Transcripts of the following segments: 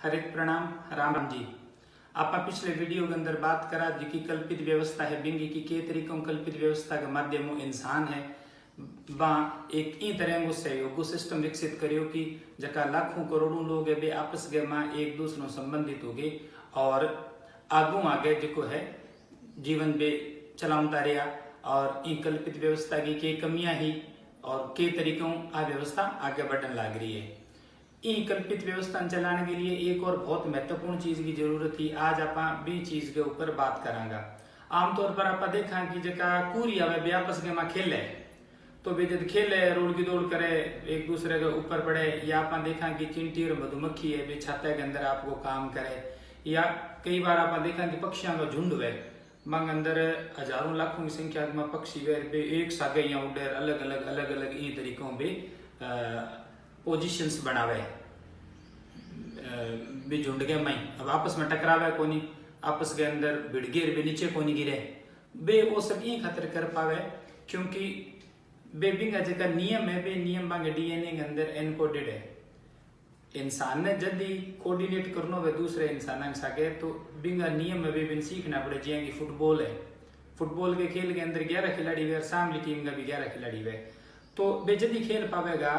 हरिक प्रणाम राम राम जी। आप पिछले वीडियो के अंदर बात करा जी की कल्पित व्यवस्था है बिंगी की के तरीकों कल्पित व्यवस्था के माध्यमों इंसान है बा एक ई तरह को सहयोग सिस्टम विकसित करियो कि जका लाखों करोड़ों लोग है बे आपस के मां एक दूसरे संबंधित हो गए और आगू आगे जो है जीवन बे चलावता रहा और ई कल्पित व्यवस्था की के कमियां ही और के तरीकों आ व्यवस्था आगे बढ़ने लग रही है। ई कल्पित व्यवस्था चलाने के लिए एक और बहुत महत्वपूर्ण चीज की जरूरत थी। आज आप बी चीज के ऊपर बात करांगा। आमतौर पर आप देखा कि जका कूरी आवे बे आपस के मां खेले तो वे जब खेले रोड की दौड़ करे एक दूसरे के ऊपर पड़े या आप देखा कि चींटी और मधुमक्खी है वे छाता के अंदर आपको काम करे या कई बार आप देखा कि पक्षियों का झुंड है मंग अंदर हजारों लाखों की संख्या में पक्षी वे एक सागे या उड़े अलग अलग ई तरीकों बे पोजिशंस बनावे भी झुंड के मई अब आपस में टकरावे कोनी आपस के अंदर भिड़ गिर बे नीचे कोनी गिरे बे वो सब ये खतर कर पावे क्योंकि बे बिंगा जका नियम है बे नियम बांगे डीएनए के अंदर एनकोडेड है। इंसान ने जब कोऑर्डिनेट करनो वे दूसरे इंसान के सागे तो बिंगा नियम में बे बिन सीखना पड़े जिया कि फुटबॉल है। फुटबॉल के खेल के अंदर 11 खिलाड़ी वे सामने टीम का भी 11 खिलाड़ी वे तो बे जल्दी खेल पावेगा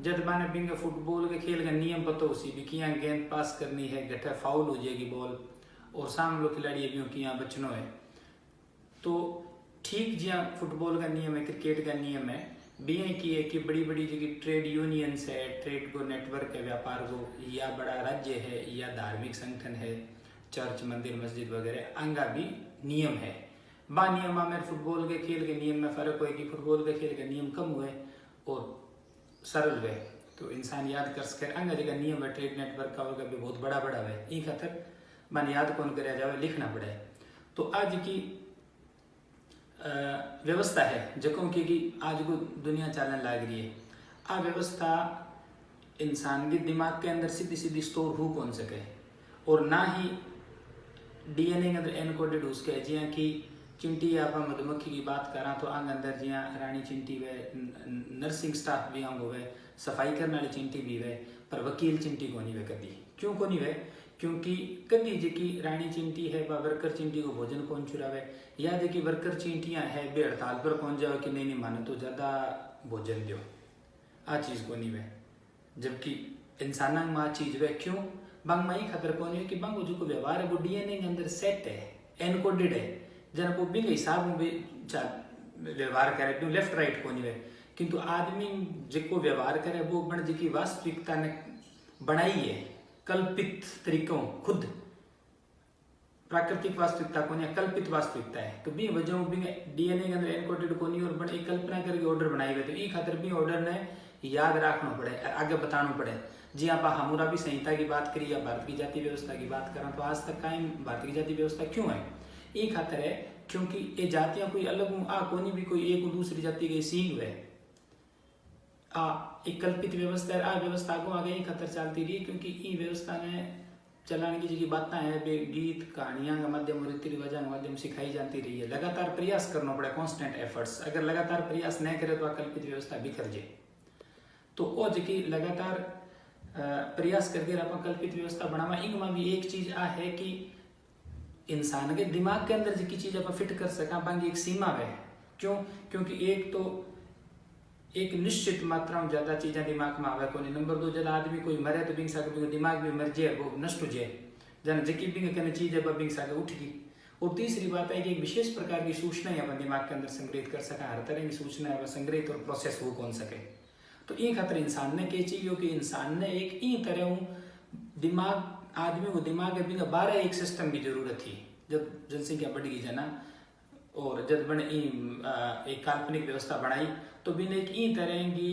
जब माने बिंगा फुटबॉल के खेल का नियम पता उसी भी किया गेंद पास करनी है गठा फाउल हो जाएगी बॉल और सामने लो खिलाड़ी भी किया बचनो है। तो ठीक जिया फुटबॉल का नियम है क्रिकेट का नियम है बीए की है कि बड़ी बड़ी जगह ट्रेड यूनियंस है ट्रेड को नेटवर्क है व्यापार को या बड़ा राज्य है या धार्मिक संगठन है चर्च मंदिर मस्जिद वगैरह अंगा भी नियम है। बा नियम में फुटबॉल के खेल के नियम में फर्क हुआ कि फुटबॉल के खेल के नियम कम हुए और सरल वे तो इंसान याद कर सके अंग जगह नियम है ट्रेड नेटवर्क का भी बहुत बड़ा है ई खतर मन याद कौन कराया जाए लिखना पड़े। तो आज की व्यवस्था है जकों की आज को दुनिया चलने लग रही है आ व्यवस्था इंसान के दिमाग के अंदर सीधी सीधी स्टोर हो कौन सके और ना ही डीएनए के अंदर एनकोडेड हो सके जिया कि चिंटी या आप मधुमक्खी की बात करा तो आंग अंदर जिया रानी चिंटी वे नर्सिंग स्टाफ भी आंग होवे सफाई करने वाली चिंटी भी वे पर वकील चिंटी को नहीं वे कभी क्यों को नहीं वे क्योंकि कभी जी रानी चिंटी है वर्कर चिंटी को भोजन कौन चुरावे या जी वर्कर चिंटियां है बे हड़ताल पर पहुंच जाओ कि नहीं माने तो ज्यादा भोजन दो आ चीज को नहीं वे जबकि इंसान में आ चीज वे क्यों बंग माई खतर कौन है कि बंग जो व्यवहार है वो डीएनए के अंदर सेट है एनकोडेड है जन वो बिंग हिसाब में व्यवहार करे क्यों लेफ्ट राइट को नहीं है किंतु आदमी जिको व्यवहार करे वो बन जी वास्तविकता ने बनाई है कल्पित तरीकों खुद प्राकृतिक वास्तविकता को नहीं कल्पित वास्तविकता है तो भी वजह भी डीएनए के अंदर एनकोडेड को नहीं और बड़े कल्पना करके ऑर्डर बनाई हुए तो ई खातर भी ऑर्डर ने याद रखना पड़े आगे बताना पड़े। जी आप हमुराबी संहिता की बात करिए या भारत की जाति व्यवस्था की बात करें तो आज तक कायम भारत की जाति व्यवस्था क्यों है ई खातर है क्योंकि ये जातियां कोई अलग आ कोनी भी कोई एक दूसरी जाति के सींग है एक कल्पित व्यवस्था आ व्यवस्था को आगे ही खतर चलती रही क्योंकि ई व्यवस्था में चलाने की जो बातें हैं वे गीत कहानियां का माध्यम रीति रिवाजा के माध्यम सिखाई जाती रही है। लगातार प्रयास करना पड़े कॉन्स्टेंट एफर्ट्स अगर लगातार प्रयास नहीं करे तो कल्पित व्यवस्था बिखर जाए तो वो जी लगातार प्रयास करके आप कल्पित व्यवस्था बनावा इनमें भी एक चीज आ है कि इंसान के दिमाग के अंदर जी चीज आप फिट कर सका बाकी एक सीमा है क्यों क्योंकि एक तो एक निश्चित मात्रा में ज्यादा चीजें दिमाग में आवे कोनी नंबर 2 जब आदमी कोई मरे तो बिंग साके दिमाग भी मर जाए वो नष्ट हो जाए जन जकी बिंग कने चीज है बिंग साके उठ गई। और तीसरी बात है कि एक विशेष प्रकार की सूचना अपन दिमाग के अंदर संग्रहित कर सका हर तरह की सूचना संग्रहित और प्रोसेस हो कौन सके तो ये खातर इंसान ने के चाहिए कि इंसान ने एक ई तरह दिमाग आदमी को दिमाग है बिंग 12 एक सिस्टम की जरूरत थी जब जनसंख्या बढ़ गई है ना और जब बने एक काल्पनिक व्यवस्था बनाई तो बिन एक ई तरह की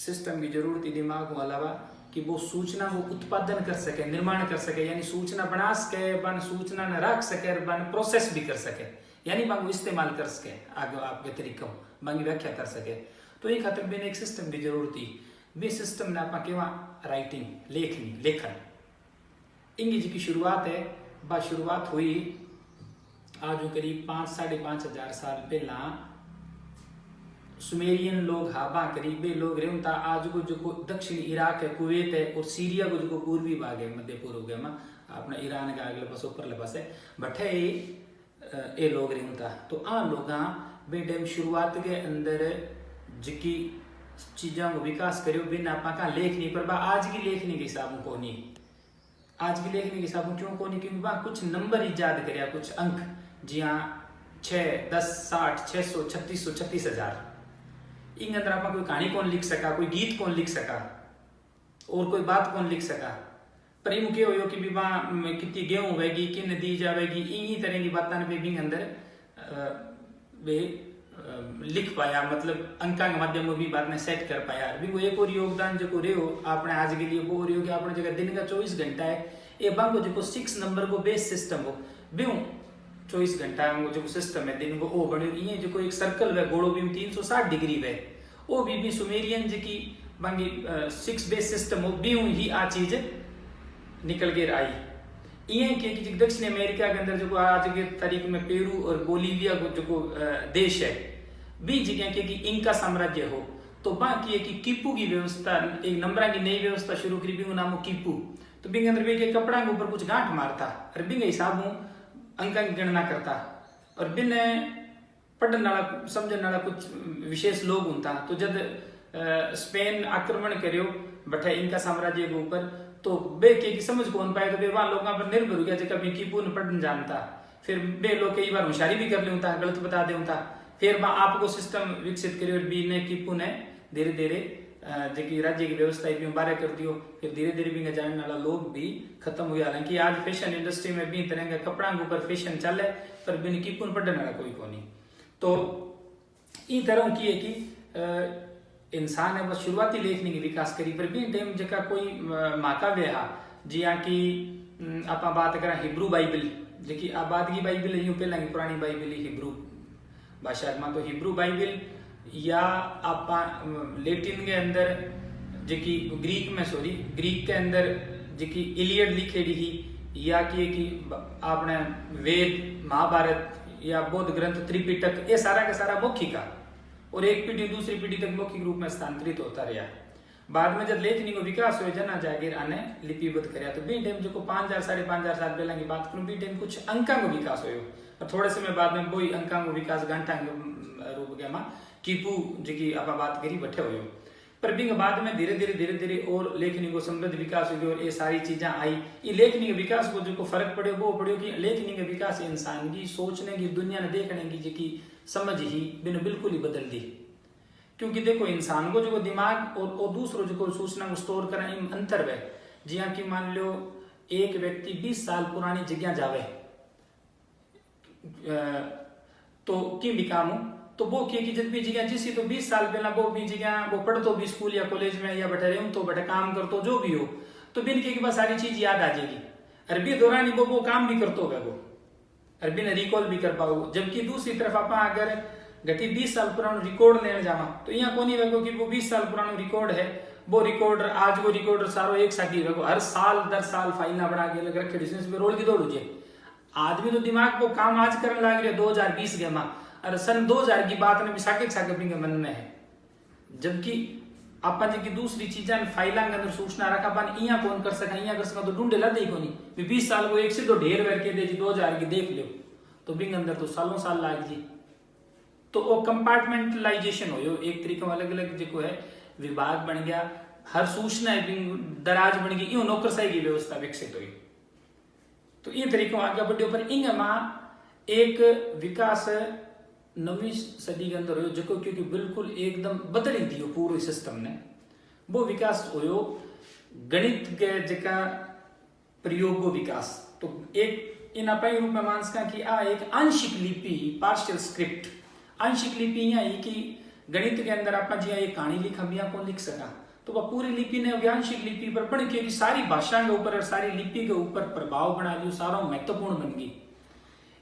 सिस्टम की जरूरत थी दिमाग को अलावा कि वो सूचना को उत्पादन कर सके निर्माण कर सके यानी सूचना बना सके बन सूचना न रख सके बन प्रोसेस भी कर सके यानी बांग इस्तेमाल कर सके आगे आपके तरीकों बांगी व्याख्या कर सके तो ये खातर बिन एक सिस्टम की जरूरत थी बे सिस्टम ने आप केवा राइटिंग लेखन इंग्लिश की शुरुआत है बा शुरुआत हुई आज करीब 5-5.5 हजार साल पहला सुमेरियन लोग हाबा करीबे लोग रेम ता आज को जो दक्षिण इराक है, कुवैत है और सीरिया को जो पूर्वी भाग है मध्य पूर्व में अपना ईरान का अगले पास ऊपर पास है बठे ये लोग रेम ता। तो आ लोग बे टाइम शुरुआत के अंदर जिकी चीज़ों को विकास करो बिन आपा का लेख नहीं पर आज की लेखनी के हिसाब को नहीं, आज की लेखनी के हिसाब क्यों को नहीं, क्योंकि कुछ नंबर ईजाद करया, कुछ अंक जी हाँ 6, 10, 60, 600, 3600, 36,000 इन अंदर आप कोई कहानी कौन लिख सका, कोई गीत कौन लिख सका और कोई बात कौन लिख सका। पर इन के हो कि कितनी गेहूं होगी किन दी जाएगी इन तरह की बातें पे भी अंदर वे लिख पाया, मतलब अंका के माध्यम में भी बात ने सेट कर पाया। भी वो एक और योगदान जो रहे हो आपने आज के लिए वो रहे हो कि आपने जगह दिन का 24 घंटा है ये बांगो जो 6 नंबर को बेस सिस्टम हो भी 24 घंटा जो सिस्टम है दिन को वो बने ये जो एक सर्कल है गोड़ो भी 360 डिग्री है वो भी सुमेरियन जी की बांगी 6 बेस सिस्टम हो भी ही आ चीज निकल के आई। ये कि दक्षिण अमेरिका के अंदर जो आज के तारीख में पेरू और बोलीविया को जो देश है भी जगह के कि इनका साम्राज्य हो तो बाकी है कि कीपू की व्यवस्था एक नंबरा की नई व्यवस्था शुरू करी भी नाम कीपू। तो बिंग अंदर भी कपड़ा के ऊपर कुछ गांठ मारता और बिंग हिसाब अंका की गणना करता और बिन पढ़ने वाला समझने वाला कुछ विशेष लोग होता। तो जब स्पेन आक्रमण करो बठे इनका साम्राज्य के ऊपर तो बे की समझ कौन पाए तो बे वहां लोगों पर निर्भर हो गया जो कभी कीपू ने पढ़ने जानता फिर बे लोग कई बार होशियारी भी कर लेता गलत बता देता फिर आपको सिस्टम विकसित करियो बी ने कीपू ने धीरे धीरे जी राज्य की व्यवस्था भी बारह कर दियो फिर धीरे धीरे भी जानने वाला लोग भी खत्म हुआ। हालांकि आज फैशन इंडस्ट्री में भी तरह का कपड़ा के ऊपर फैशन चले पर बिन कीपून पढ़ने वाला कोई को नहीं। तो इन तरह की है कि इंसान है बस शुरुआती लेखनी की विकास करी पर भी टाइम जका कोई महाकाव्य है जिया कि आप बात करें हिब्रू बाइबल जी आबाद की बाइबल है यूं पहला की पुरानी बाइबल हिब्रू भाषा में तो हिब्रू बाइबल या आप लेटिन के अंदर जी ग्रीक में ग्रीक के अंदर जी इलियड लिखेड़ी ही या कि आपने वेद महाभारत या बौद्ध ग्रंथ त्रिपिटक ये सारा का सारा मौखिका और एक पीढ़ी दूसरी पीढ़ी तक मौखिक रूप में स्थानांतरित होता रहा। बाद में जब लेखनी को विकास हो जना जागीर आने लिपिबद्ध कराया तो बी टाइम जो 5,000 साढ़े 5,000 साल पहले की बात करूं बी टाइम कुछ अंका को विकास हो और थोड़े समय बाद में वही अंका को विकास घंटा रूप के में कीपू जी आप बात करी बैठे हुए पर बिंग बाद में धीरे धीरे और लेखनी को समृद्ध विकास हो और ये सारी चीजें आई। ये लेखनी के विकास को जो फर्क पड़े वो पड़े कि लेखनी का विकास इंसान की सोचने की दुनिया ने देखने की जी समझ ही बिन बिल्कुल ही बदल दी। क्योंकि देखो इंसान को जो दिमाग और दूसरों जो सूचना को स्टोर करना इन अंतर है जी हाँ कि मान लो एक व्यक्ति 20 साल पुरानी जगह जावे तो की भी काम हो तो वो कि जब भी जगह जिसी तो 20 साल पहला वो भी जगह वो पढ़तो भी स्कूल या कॉलेज में या बैठे रहे तो बैठे काम करतो जो भी हो तो बिन के पास सारी चीज याद आ जाएगी अरबी दौरान वो काम भी करतो है वो अरबी ने रिकॉल भी कर पाओ। जबकि दूसरी तरफ आप अगर घटी 20 साल पुराना रिकॉर्ड लेने जावा तो यहाँ को नहीं वेगो कि वो 20 साल पुराना रिकॉर्ड है वो रिकॉर्डर आज वो रिकॉर्डर सारो एक साथी वेगो हर साल दर साल फाइल बना के लग रखे बिजनेस में रोल की दौड़ हो आदमी तो दिमाग को काम आज करने लग रहे 2020 के माँ और सन 2000 की बात ने भी साके के मन में है। जबकि आप जी दूसरी चीजें फाइलों के अंदर सूचना रखा पान इया कौन कर सका इया कर सका तो ढूंढे ला दे को नहीं 20 साल को एक से दो ढेर करके दे जी 2000 की देख लो तो बिंग अंदर तो सालों साल लाग जी। तो वो कंपार्टमेंटलाइजेशन हो एक तरीके अलग अलग जो है विभाग बन गया हर सूचना दराज बन गई यूं नौकरशाही की व्यवस्था विकसित हुई। तो ये तरीकों आगे बढ़े पर इंगमा एक विकास नवी सदी के अंदर हो जो क्योंकि बिल्कुल एकदम बदल ही दियो पूरे सिस्टम ने वो विकास हो गणित के जका प्रयोग विकास। तो एक इन अपाई रूप में मानसका कि आ एक आंशिक लिपि पार्शियल स्क्रिप्ट आंशिक लिपि यहाँ कि गणित के अंदर आप जी एक कहानी लिखा भी कौन लिख सका तो वह पूरी लिपि ने आंशिक लिपि पर पढ़ के सारी भाषा के ऊपर और सारी लिपि के ऊपर प्रभाव बना लियो सारा महत्वपूर्ण बन गई।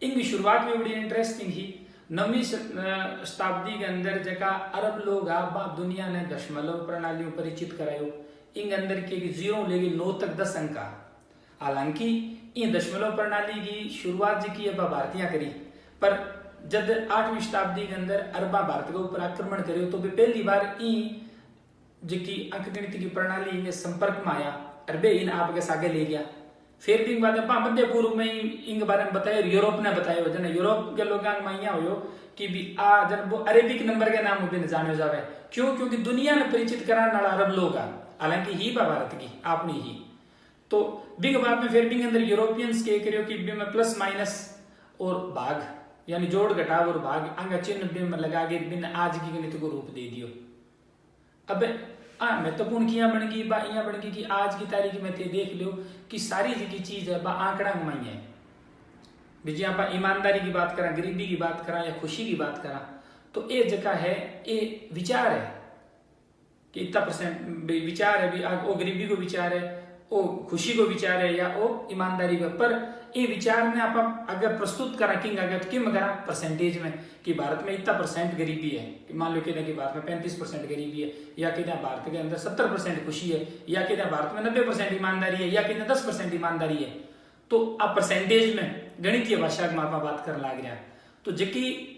इनकी शुरुआत में बड़ी इंटरेस्टिंग ही 9वीं शताब्दी के अंदर जका अरब लोग दुनिया ने दशमलव प्रणाली परिचित करायो इन अंदर के 0 लेके 9 तक 10 अंक। हालांकि इन दशमलव प्रणाली की शुरुआत जी की भारतीय करी पर जब 8वीं शताब्दी के अंदर अरबा भारत के ऊपर आक्रमण करे तो पहली बार ई जिकी अंकगणित की प्रणाली में संपर्क में आया अरबे इन आपके सागे ले गया। फिर भी बाद में मध्य पूर्व में इनके बारे में बताया, यूरोप ने बताया जन यूरोप के लोग हो कि भी आ जन वो अरेबिक नंबर के नाम भी जाने जावे। क्यों? क्योंकि दुनिया ने परिचित कराने वाला अरब लोग आ, हालांकि ही बा भारत की अपनी ही। तो बिग बाद में फिर बिग अंदर यूरोपियंस के करियो कि में प्लस माइनस और भाग यानी जोड़ घटाव और भाग अंग चिन्ह में लगा के बिन आज की गणित को रूप दे दियो। अब महत्वपूर्ण किया बन गई बा इया बन गई कि आज की तारीख में थे देख लो कि सारी जी की चीज है बा आंकड़ा में है। जी आप ईमानदारी की बात करा, गरीबी की बात करा या खुशी की बात करा तो ये जगह है, ये विचार है कि इतना % विचार है भी वो गरीबी को विचार है, वो खुशी को विचार है या वो ईमानदारी को। पर ये विचार ने आप अगर प्रस्तुत करा कि अगर किम करा परसेंटेज में कि भारत में इतना % गरीबी है, कि मान लो कहते कि भारत में 35% गरीबी है, या कहते भारत के अंदर 70% खुशी है, या कहते भारत में 90% ईमानदारी है, या कहते 10% ईमानदारी है। तो आप परसेंटेज में गणितीय भाषा में आप बात करने लग रहा। तो जबकि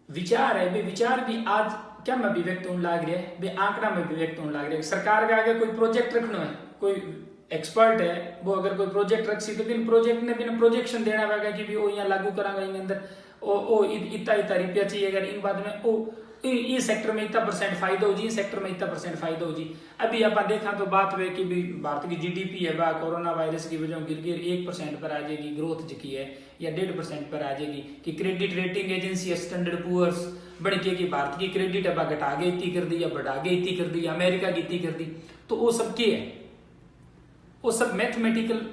विचार है वे विचार भी आज क्या में अभिव्यक्त होने लग रहा है, वे आंकड़ा में अभिव्यक्त होने लग रहा है। सरकार का आगे कोई प्रोजेक्ट रखना है, कोई एक्सपर्ट है वो अगर कोई प्रोजेक्ट रख सी तो बिन प्रोजेक्ट ने बिना प्रोजेक्शन देना पड़ेगा कि भी वो यहाँ लागू करांगा इन अंदर ओ इतना रुपया चाहिए अगर इन बाद में ओ इस सेक्टर में इतना % फायदा हो जी, इस सेक्टर में इतना % फायदा हो जी। अभी आप देखा तो बात हुई कि भी भारत की GDP है बा कोरोना वायरस की वजह गिर 1% पर आ जाएगी ग्रोथ जी है, या 1.5% पर आ जाएगी। कि credit rating agency standard Poor's बन के कि भारत की क्रेडिट है बा घटा के इतनी कर दी या बढ़ा के इतनी कर दी, अमेरिका की इतनी कर दी। तो वो सब क्या है, वो सब मैथमेटिकल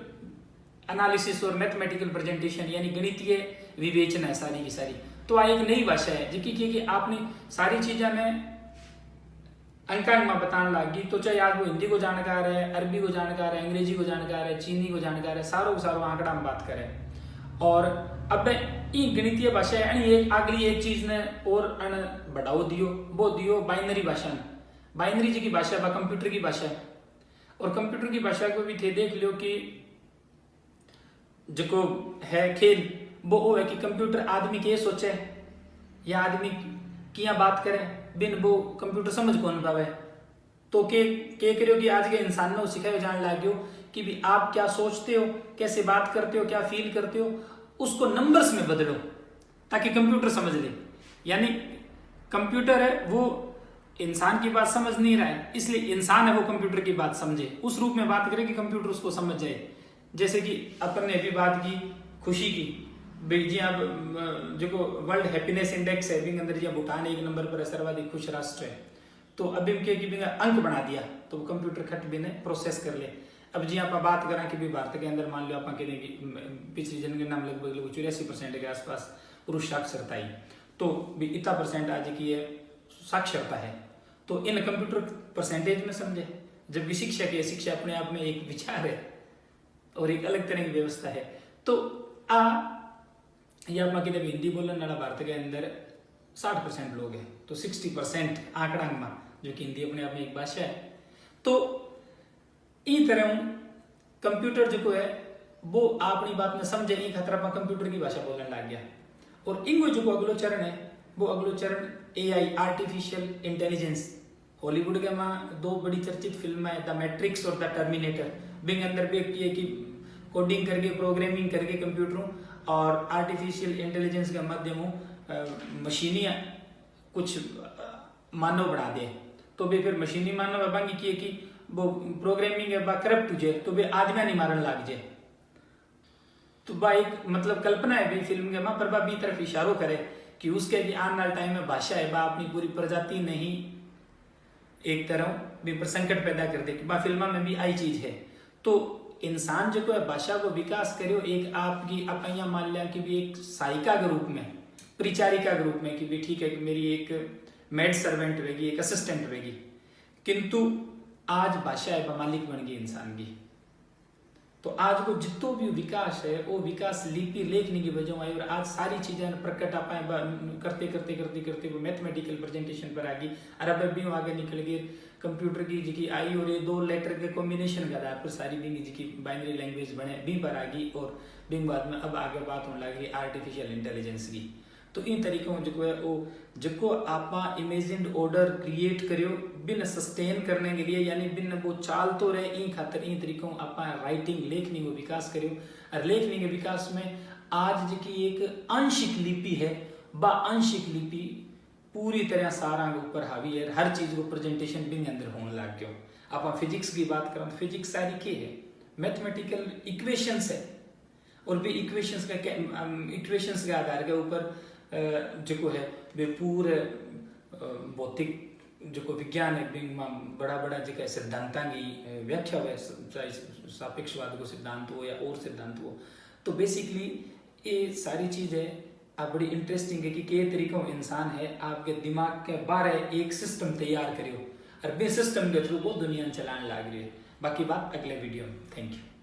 एनालिसिस और मैथमेटिकल प्रेजेंटेशन यानी गणितीय विवेचना है सारी की सारी। तो आ एक नई भाषा है जिसकी कि आपने सारी चीजें में अंकांक में बताने लगी। तो चाहे आज वो हिंदी को जानकार है, अरबी को जानकार है, अंग्रेजी को जानकार है, चीनी को जानकार है, सारो आंकड़ा में बात करें। और अब ये गणितीय भाषा है एक अगली एक चीज ने और बढ़ाओ दियो, वो दियो बाइनरी भाषा में। बाइनरी जी की भाषा बा कंप्यूटर की भाषा है। और कंप्यूटर की भाषा को भी थे देख लो कि जो है खेल वो है कि कंप्यूटर आदमी के सोचे या आदमी किया बात करे बिन वो कंप्यूटर समझ कौन पावे। तो के करो कि आज के इंसान ने सिखाए जाने लगे कि भी आप क्या सोचते हो, कैसे बात करते हो, क्या फील करते हो, उसको नंबर्स में बदलो ताकि कंप्यूटर समझ ले। यानी कंप्यूटर है वो इंसान की बात समझ नहीं रहा है, इसलिए इंसान है वो कंप्यूटर की बात समझे, उस रूप में बात करे कि कंप्यूटर उसको समझ जाए। जैसे कि अपन ने भी बात की खुशी की, जी अब जो वर्ल्ड हैप्पीनेस इंडेक्स है बिंग अंदर जी भूटान 1 नंबर पर सर्वाधिक खुश राष्ट्र है। तो अब इनके कि बिंग अंक बना दिया तो कंप्यूटर खट भी ने प्रोसेस कर ले। अब जी आप बात करें कि भी भारत के अंदर मान लो आप पिछली जनगणना में लगभग 84% के आसपास पुरुष साक्षरता ही, तो भी इतना % आज की है साक्षरता है। तो इन कंप्यूटर परसेंटेज में समझे, जबकि शिक्षा की शिक्षा अपने आप में एक विचार है और एक अलग तरह की व्यवस्था है। तो या आप कहते हिंदी बोलने वाला भारत के अंदर 60% लोग हैं, तो 60% आंकड़ा में जो कि हिंदी अपने आप में एक भाषा है। तो इस तरह कंप्यूटर जो है वो अपनी बात में समझे नहीं खतरा पर कंप्यूटर की भाषा बोलने लग गया। और इनको जो अगलो चरण है वो अगलो चरण AI आर्टिफिशियल इंटेलिजेंस। हॉलीवुड के में 2 बड़ी चर्चित फिल्म है द मैट्रिक्स और द टर्मिनेटर। बिंग अंदर भी किए कि कोडिंग करके प्रोग्रामिंग करके कंप्यूटरों और आर्टिफिशियल इंटेलिजेंस के माध्यम मशीनी कुछ मानव बना दे। तो भी फिर मशीनी मानव बन किए कि वो प्रोग्रामिंग है करप्ट हो जाए तो वे आदमी नहीं मारन लग जाए। तो बा एक मतलब कल्पना है भी फिल्म के मां पर बा बी तरफ इशारों करे कि उसके भी आने वाले टाइम में भाषा है बा अपनी पूरी प्रजाति नहीं एक तरह भी पर संकट पैदा कर दे कि बा फिल्म में भी आई चीज है। तो इंसान जो है भाषा को विकास करियो एक आपकी अपना मान लिया कि भी एक सहायिका के रूप में, परिचारिका के रूप में कि भी ठीक है कि मेरी एक मेड सर्वेंट रहेगी, एक असिस्टेंट रहेगी। किंतु आज भाषा है मालिक बन गई इंसान की। तो आज को जितो भी विकास है वो विकास लिपि लेखनी की वजह आई, और आज सारी चीजें प्रकट आ पाए करते करते करते करते वो मैथमेटिकल प्रेजेंटेशन पर आ गई। और अब भी आगे निकल गए कंप्यूटर की जी की आई, और ये 2 लेटर के कॉम्बिनेशन का आधार पर सारी बिंग जी की बाइनरी लैंग्वेज बने भी पर आ गई। और बिंग बाद में अब आगे बात होने लगी आर्टिफिशियल इंटेलिजेंस की। तो इन तरीकों जो है वो जिको आप इमेजिन्ड ऑर्डर क्रिएट करियो बिन सस्टेन करने के लिए, यानी बिन वो चाल तो रहे इन खातर इन तरीकों आप राइटिंग लेखनी को विकास करियो। और लेखनी के विकास में आज की एक आंशिक लिपि है, बा आंशिक लिपि पूरी तरह सारा के ऊपर हावी है। हर चीज को प्रेजेंटेशन बिंग अंदर होने लग गयो। आप फिजिक्स की बात करें तो फिजिक्स सारी के है मैथमेटिकल इक्वेशंस है, और भी इक्वेशंस के आधार के ऊपर जो है वे पूरे भौतिक जो विज्ञान है बड़ा बड़ा जो सिद्धांत की व्याख्या हुआ, सापेक्षवाद को सिद्धांत हो या और सिद्धांत हो। तो बेसिकली ये सारी चीज है आप बड़ी इंटरेस्टिंग है कि के तरीकों इंसान है आपके दिमाग के बारे एक सिस्टम तैयार करियो और बे सिस्टम के थ्रू वो दुनिया चलाने लग रही है। बाकी बात अगले वीडियो में। Thank you.